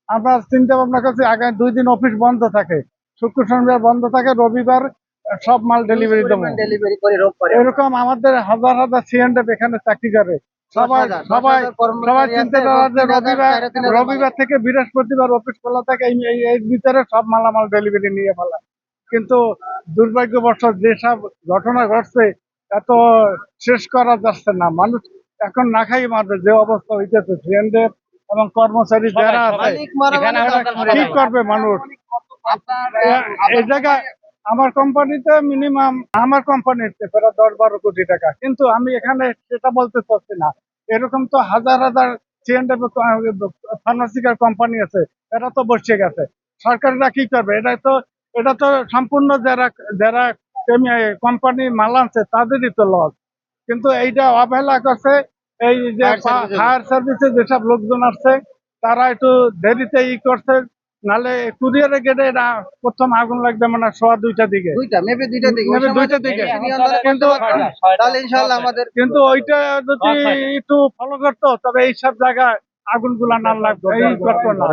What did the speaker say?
আমরা চিন্তা ভাবনা করছি আগামী 2 দিন অফিস বন্ধ থাকে, শুক্র শনিবার বন্ধ থাকে, রবিবার সব মাল ডেলিভারি দেবো। ডেলিভারি করে রোগ করে এরকম আমাদের হাজার হাজার সিএনএফ এখানে চাকরি করে। সবাই সবাই সবাই চিন্তা করা যে রবিবার থেকে বৃহস্পতিবার অফিস খোলা থাকে, এই ভিতরে সব মালামাল ডেলিভারি নিয়ে ফেলা। কিন্তু দুর্ভাগ্যবশত যেসব ঘটনা ঘটছে এত শেষ করা যাচ্ছে না। মানুষ এখন না খাই মারবে, যে অবস্থা হইতেছে সিএনএফ এবং কর্মচারী যারা আছে কি করবে মানুষ। এই জায়গায় আমার কোম্পানিতে মিনিমাম, আমার কোম্পানিতে প্রায় 10-12 কোটি টাকা, কিন্তু আমি এখানে সেটা বলতে চাচ্ছি না। এরকম তো হাজার হাজার সিএনএফ ফার্মাসিউটিক্যাল কোম্পানি আছে, এরা তো বসে গেছে। সরকাররা কি করবে? এটা তো সম্পূর্ণ যারা যারা কোম্পানি মাল আনছে তাদেরই তো লস। কিন্তু এইটা অবহেলা করছে এই যে ফায়ার সার্ভিসে যেসব লোকজন আসছে, তারা একটু দেরিতে করছে। নালে কুরিয়ারে গেটে প্রথম আগুন লাগবে মানে 2:15 দিকে, মেবি দুইটা দিকে কিন্তু তাহলে ইনশাআল্লাহ আমাদের কিন্তু ওইটা যদি একটু ফলো করতো তবে এইসব জায়গায় আগুন গুলা না লাগতো, এই করতো না।